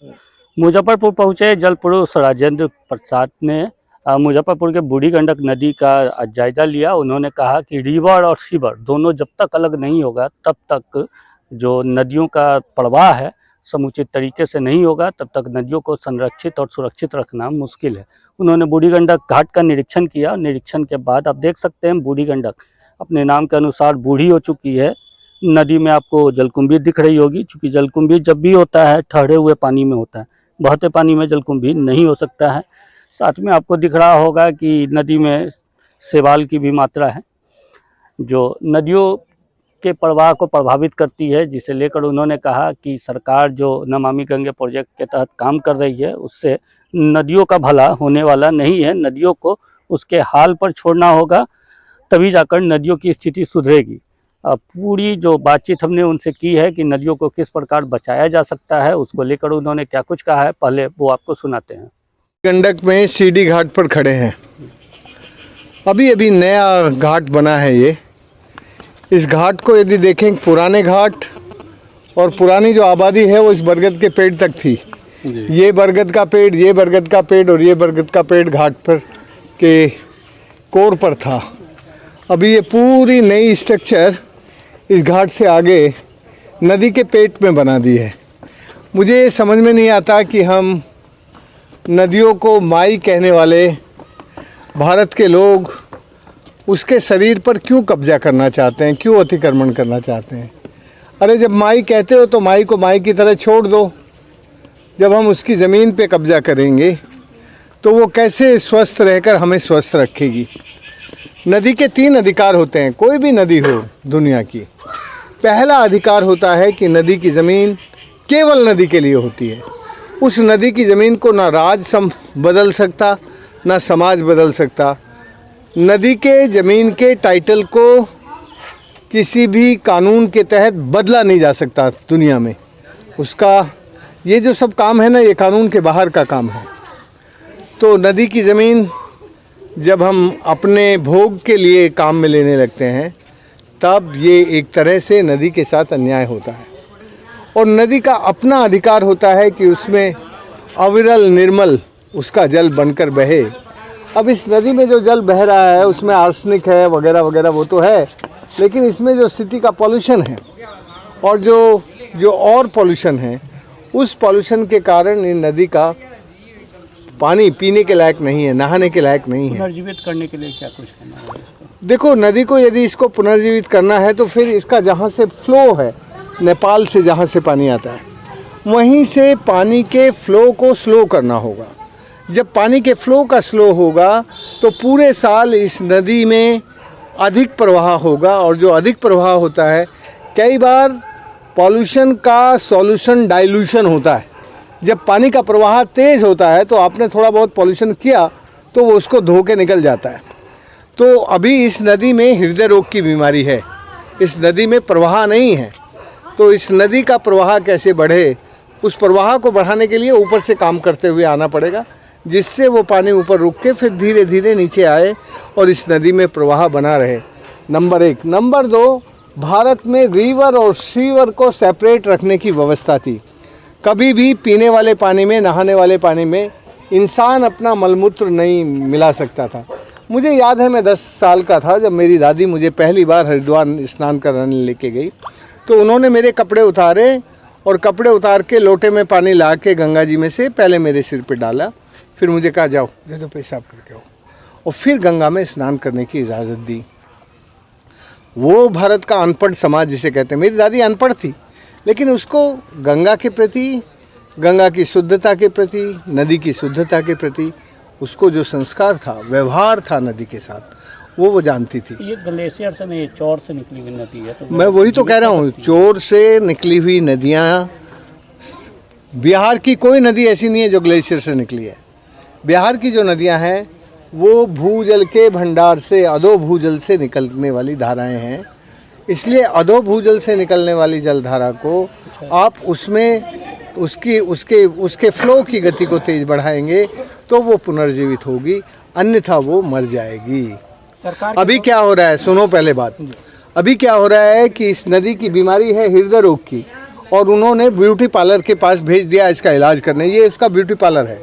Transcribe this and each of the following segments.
मुजफ्फरपुर पहुंचे जल पुरुष राजेंद्र प्रसाद ने मुजफ्फरपुर के बूढ़ी गंडक नदी का जायजा लिया। उन्होंने कहा कि रिवर और सीवर दोनों जब तक अलग नहीं होगा तब तक जो नदियों का प्रवाह है समुचित तरीके से नहीं होगा, तब तक नदियों को संरक्षित और सुरक्षित रखना मुश्किल है। उन्होंने बूढ़ी गंडक घाट का निरीक्षण किया। निरीक्षण के बाद आप देख सकते हैं बूढ़ी गंडक अपने नाम के अनुसार बूढ़ी हो चुकी है। नदी में आपको जलकुंभी दिख रही होगी, क्योंकि जलकुंभी जब भी होता है ठहरे हुए पानी में होता है, बहते पानी में जलकुंभी नहीं हो सकता है। साथ में आपको दिख रहा होगा कि नदी में शैवाल की भी मात्रा है जो नदियों के प्रवाह को प्रभावित करती है, जिसे लेकर उन्होंने कहा कि सरकार जो नमामि गंगे प्रोजेक्ट के तहत काम कर रही है उससे नदियों का भला होने वाला नहीं है। नदियों को उसके हाल पर छोड़ना होगा, तभी जाकर नदियों की स्थिति सुधरेगी। पूरी जो बातचीत हमने उनसे की है कि नदियों को किस प्रकार बचाया जा सकता है, उसको लेकर उन्होंने क्या कुछ कहा है, पहले वो आपको सुनाते हैं। गंडक में सीडी घाट पर खड़े हैं। अभी अभी नया घाट बना है ये। इस घाट को यदि देखें, पुराने घाट और पुरानी जो आबादी है वो इस बरगद के पेड़ तक थी। ये बरगद का पेड़, ये बरगद का पेड़ और ये बरगद का पेड़ घाट पर के कोर पर था। अभी ये पूरी नई स्ट्रक्चर इस घाट से आगे नदी के पेट में बना दी है। मुझे समझ में नहीं आता कि हम नदियों को माई कहने वाले भारत के लोग उसके शरीर पर क्यों कब्जा करना चाहते हैं, क्यों अतिक्रमण करना चाहते हैं। अरे जब माई कहते हो तो माई को माई की तरह छोड़ दो। जब हम उसकी ज़मीन पे कब्जा करेंगे तो वो कैसे स्वस्थ रहकर हमें स्वस्थ रखेगी। नदी के 3 अधिकार होते हैं, कोई भी नदी हो दुनिया की। पहला अधिकार होता है कि नदी की ज़मीन केवल नदी के लिए होती है। उस नदी की ज़मीन को ना राज बदल सकता, ना समाज बदल सकता। नदी के ज़मीन के टाइटल को किसी भी कानून के तहत बदला नहीं जा सकता दुनिया में। उसका ये जो सब काम है ना, ये कानून के बाहर का काम है। तो नदी की ज़मीन जब हम अपने भोग के लिए काम में लेने लगते हैं तब ये एक तरह से नदी के साथ अन्याय होता है। और नदी का अपना अधिकार होता है कि उसमें अविरल निर्मल उसका जल बनकर बहे। अब इस नदी में जो जल बह रहा है उसमें आर्सेनिक है वगैरह वगैरह, वो तो है, लेकिन इसमें जो सिटी का पॉल्यूशन है और जो और पॉल्यूशन है, उस पॉल्यूशन के कारण इन नदी का पानी पीने के लायक नहीं है, नहाने के लायक नहीं है। पुनर्जीवित करने के लिए क्या कुछ करना है इसको? देखो, नदी को यदि इसको पुनर्जीवित करना है तो फिर इसका जहाँ से फ्लो है, नेपाल से जहाँ से पानी आता है, वहीं से पानी के फ्लो को स्लो करना होगा। जब पानी के फ्लो का स्लो होगा तो पूरे साल इस नदी में अधिक प्रवाह होगा, और जो अधिक प्रवाह होता है, कई बार पॉल्यूशन का सॉल्यूशन डाइल्यूशन होता है। जब पानी का प्रवाह तेज़ होता है तो आपने थोड़ा बहुत पॉल्यूशन किया तो वो उसको धो के निकल जाता है। तो अभी इस नदी में हृदय रोग की बीमारी है, इस नदी में प्रवाह नहीं है। तो इस नदी का प्रवाह कैसे बढ़े, उस प्रवाह को बढ़ाने के लिए ऊपर से काम करते हुए आना पड़ेगा, जिससे वो पानी ऊपर रुक के फिर धीरे धीरे नीचे आए और इस नदी में प्रवाह बना रहे। नंबर 1। नंबर 2, भारत में रिवर और सीवर को सेपरेट रखने की व्यवस्था थी। कभी भी पीने वाले पानी में, नहाने वाले पानी में इंसान अपना मलमूत्र नहीं मिला सकता था। मुझे याद है, मैं 10 साल का था जब मेरी दादी मुझे पहली बार हरिद्वार स्नान कराने लेके गई, तो उन्होंने मेरे कपड़े उतारे और कपड़े उतार के लोटे में पानी ला के गंगा जी में से पहले मेरे सिर पे डाला, फिर मुझे कहा जाओ दे दो पेशाब करके आओ, और फिर गंगा में स्नान करने की इजाज़त दी। वो भारत का अनपढ़ समाज जिसे कहते हैं, मेरी दादी अनपढ़ थी, लेकिन उसको गंगा के प्रति, गंगा की शुद्धता के प्रति, नदी की शुद्धता के प्रति उसको जो संस्कार था, व्यवहार था नदी के साथ, वो जानती थी। ये ग्लेशियर से नहीं, चोर से निकली हुई नदी है। तो मैं वही तो कह रहा हूँ, चोर से निकली हुई नदियाँ, बिहार की कोई नदी ऐसी नहीं है जो ग्लेशियर से निकली है। बिहार की जो नदियाँ हैं वो भूजल के भंडार से, अधो भूजल से निकलने वाली धाराएं हैं। इसलिए अधो भूजल से निकलने वाली जलधारा को आप उसमें उसके फ्लो की गति को तेज बढ़ाएंगे तो वो पुनर्जीवित होगी, अन्यथा वो मर जाएगी। अभी क्या हो रहा है, सुनो पहले बात। अभी क्या हो रहा है कि इस नदी की बीमारी है हृदय रोग की, और उन्होंने ब्यूटी पार्लर के पास भेज दिया इसका इलाज करने। ये उसका ब्यूटी पार्लर है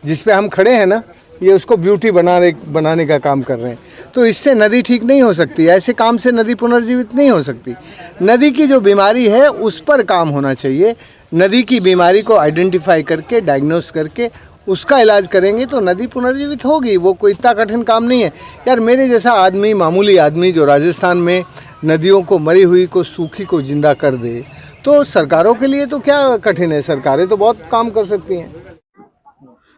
जिस पे हम खड़े हैं ना, ये उसको ब्यूटी बनाने का काम कर रहे हैं। तो इससे नदी ठीक नहीं हो सकती, ऐसे काम से नदी पुनर्जीवित नहीं हो सकती। नदी की जो बीमारी है उस पर काम होना चाहिए। नदी की बीमारी को आइडेंटिफाई करके, डायग्नोस करके उसका इलाज करेंगे तो नदी पुनर्जीवित होगी। वो कोई इतना कठिन काम नहीं है यार। मेरे जैसा आदमी, मामूली आदमी जो राजस्थान में नदियों को, मरी हुई को, सूखी को जिंदा कर दे, तो सरकारों के लिए तो क्या कठिन है, सरकारें तो बहुत काम कर सकती हैं।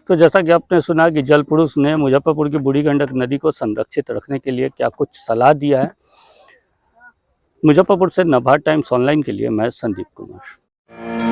तो जैसा कि आपने सुना कि जल पुरुष ने मुजफ्फरपुर की बूढ़ी गंडक नदी को संरक्षित रखने के लिए क्या कुछ सलाह दिया है। मुजफ्फरपुर से नभार टाइम्स ऑनलाइन के लिए मैं संदीप कुमार।